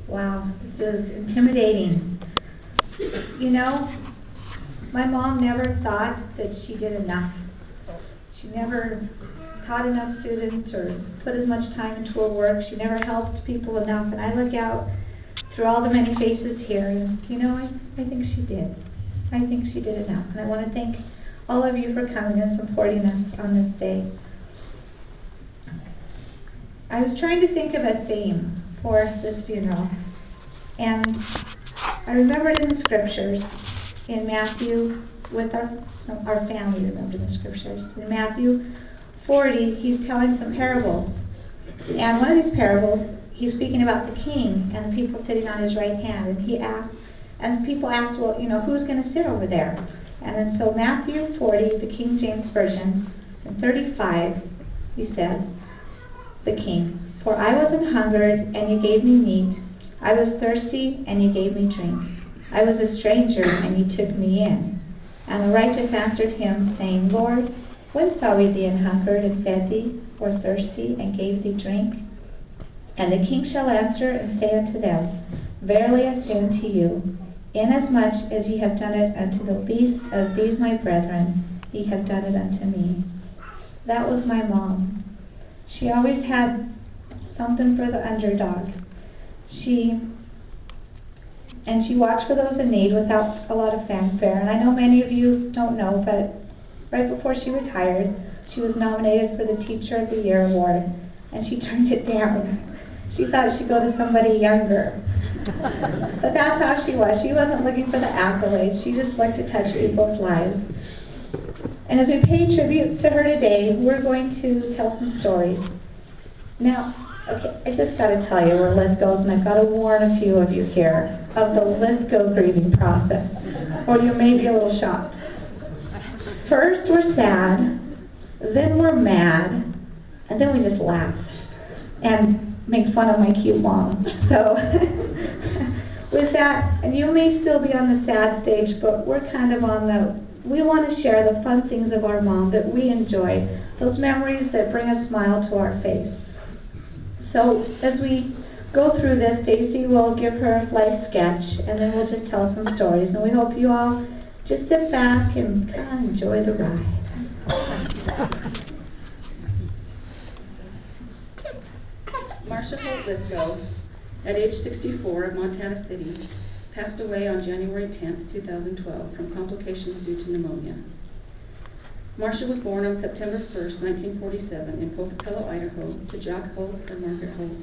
Wow, this is intimidating. You know, my mom never thought that she did enough. She never taught enough students or put as much time into her work. She never helped people enough. And I look out through all the many faces here, and you know, I think she did. I think she did enough. And I want to thank all of you for coming and supporting us on this day. I was trying to think of a theme for this funeral, and I remembered in the scriptures in Matthew, with our family remembered in the scriptures. In Matthew 40, he's telling some parables. And one of these parables, he's speaking about the king and the people sitting on his right hand. And people asked, well, you know, who's going to sit over there? And then so Matthew 40, the King James Version, in 35, he says, the king, "For I was an hungered, and you gave me meat. I was thirsty, and you gave me drink. I was a stranger, and you took me in. And the righteous answered him, saying, Lord, when saw we thee an hungered, and fed thee, or thirsty, and gave thee drink? And the king shall answer and say unto them, Verily I say unto you, inasmuch as ye have done it unto the least of these my brethren, ye have done it unto me." That was my mom. She always had something for the underdog. She watched for those in need without a lot of fanfare. And I know many of you don't know, but right before she retired, she was nominated for the Teacher of the Year award, and she turned it down. She thought she'd go to somebody younger. But that's how she was. She wasn't looking for the accolades. She just liked to touch people's lives. And as we pay tribute to her today, we're going to tell some stories. Now, okay, I just got to tell you, we're Lithgows, and I've got to warn a few of you here of the Lithgow grieving process, or you may be a little shocked. First, we're sad, then we're mad, and then we just laugh and make fun of my cute mom. So, with that, and you may still be on the sad stage, but we're kind of on we want to share the fun things of our mom that we enjoy, those memories that bring a smile to our face. So as we go through this, Stacy will give her life sketch, and then we'll just tell some stories. And we hope you all just sit back and kind of enjoy the ride. Marcia Holt Lithgow, at age 64 of Montana City, passed away on January 10, 2012, from complications due to pneumonia. Marcia was born on September 1, 1947, in Pocatello, Idaho, to Jock Holt and Margaret Holt.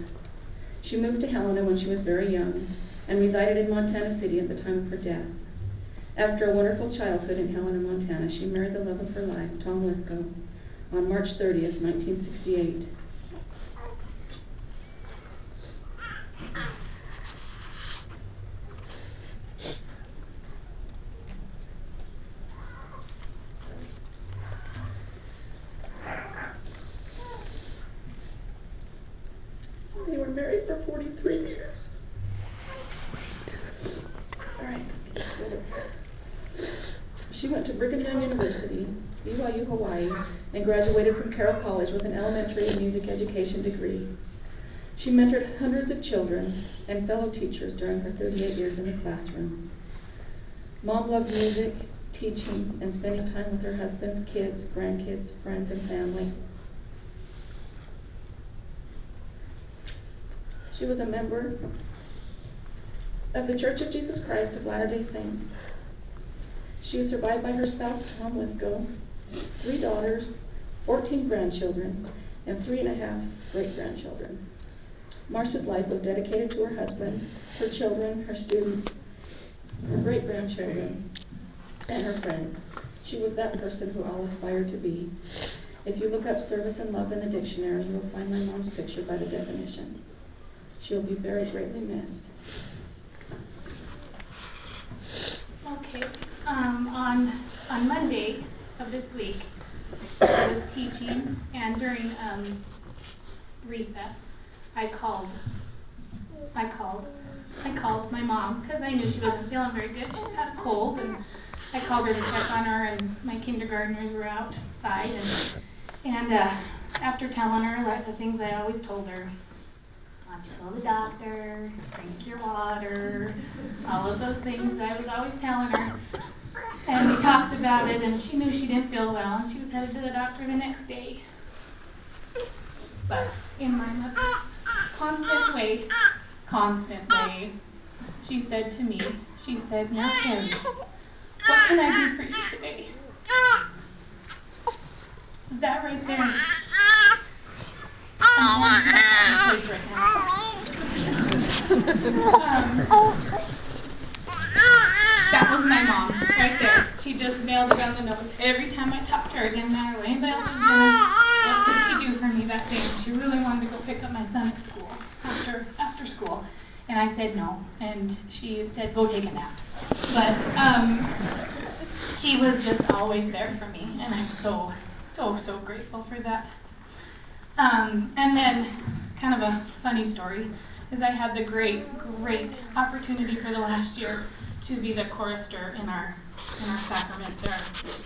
She moved to Helena when she was very young and resided in Montana City at the time of her death. After a wonderful childhood in Helena, Montana, she married the love of her life, Tom Lithgow, on March 30, 1968. They were married for 43 years. All right. She went to Brigham Young University, BYU, Hawaii, and graduated from Carroll College with an elementary and music education degree. She mentored hundreds of children and fellow teachers during her 38 years in the classroom. Mom loved music, teaching, and spending time with her husband, kids, grandkids, friends, and family. She was a member of the Church of Jesus Christ of Latter-day Saints. She was survived by her spouse, Tom Lithgow, 3 daughters, 14 grandchildren, and 3.5 great-grandchildren. Marcia's life was dedicated to her husband, her children, her students, her great-grandchildren, and her friends. She was that person who all aspired to be. If you look up service and love in the dictionary, you will find my mom's picture by the definition. She'll be very greatly missed. Okay, on Monday of this week, I was teaching, and during recess, I called my mom because I knew she wasn't feeling very good. She had a cold, and I called her to check on her, and my kindergartners were outside, and after telling her the things I always told her, why don't you go to the doctor, drink your water, all of those things I was always telling her. And we talked about it, and she knew she didn't feel well, and she was headed to the doctor the next day. But in my mother's constant way, she said to me, she said, "Now Carrie, what can I do for you today?" That right there, I'm going to my place right now. That was my mom, right there. She just nailed it on the nose. Every time I talked to her, it didn't matter what anybody else was doing, what could she do for me that day? She really wanted to go pick up my son at school, after school. And I said no, and she said, "Go take a nap." But he was just always there for me, and I'm so grateful for that. And then, kind of a funny story, is I had the great opportunity for the last year to be the chorister in our sacrament,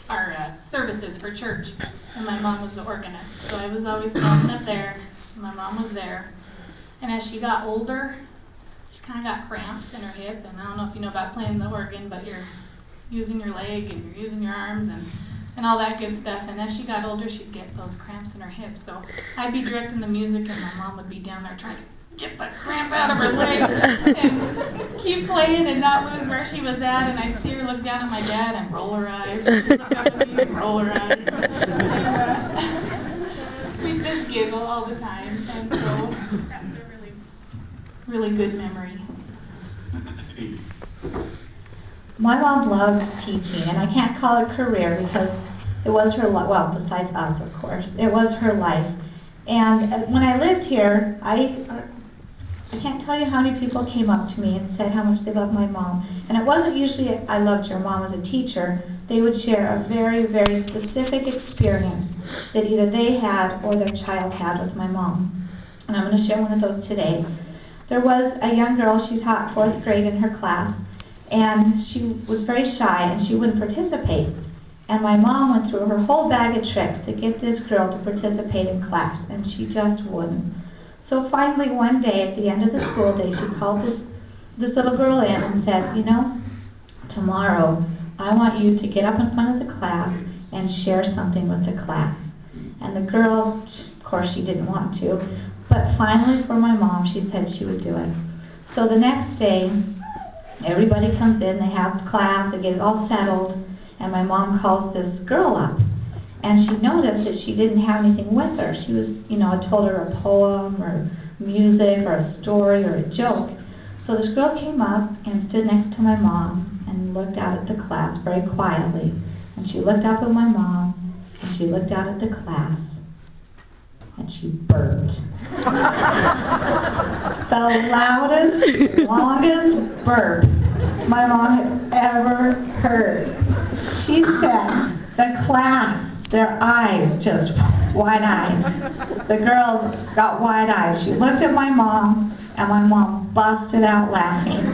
our services for church, and my mom was the organist. So I was always standing up there, and my mom was there. And as she got older, she kind of got cramps in her hip, and I don't know if you know about playing the organ, but you're using your leg and you're using your arms and all that good stuff. And as she got older, she'd get those cramps in her hips. So I'd be directing the music, and my mom would be down there trying to get the cramp out of her leg and keep playing and not lose where she was at. And I'd see her look down at my dad and roll her eyes. And she'd look up at me and roll her eyes. And we'd just giggle all the time. And so that's a really good memory. My mom loved teaching, and I can't call it a career because it was her life. Well, besides us, of course, it was her life. And when I lived here, I can't tell you how many people came up to me and said how much they loved my mom. And it wasn't usually I loved your mom as a teacher. They would share a very specific experience that either they had or their child had with my mom. And I'm going to share one of those today. There was a young girl, she taught 4th grade in her class, and she was very shy and she wouldn't participate. And my mom went through her whole bag of tricks to get this girl to participate in class, and she just wouldn't. So finally one day at the end of the school day, she called this little girl in and said, "You know, tomorrow I want you to get up in front of the class and share something with the class." And the girl, of course she didn't want to, but finally for my mom she said she would do it. So the next day, everybody comes in, they have class, they get it all settled, and my mom calls this girl up. And she noticed that she didn't have anything with her. She was, I told her a poem or music or a story or a joke. So this girl came up and stood next to my mom and looked out at the class very quietly. And she looked up at my mom and she looked out at the class and she burped. The loudest, longest burp my mom had ever heard. She said, the class, their eyes just wide-eyed. The girl got wide-eyed. She looked at my mom, and my mom busted out laughing.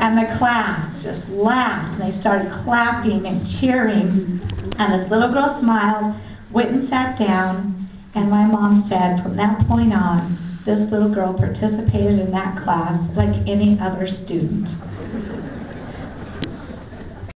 And the class just laughed, and they started clapping and cheering. And this little girl smiled, went and sat down, and my mom said, from that point on, this little girl participated in that class like any other student.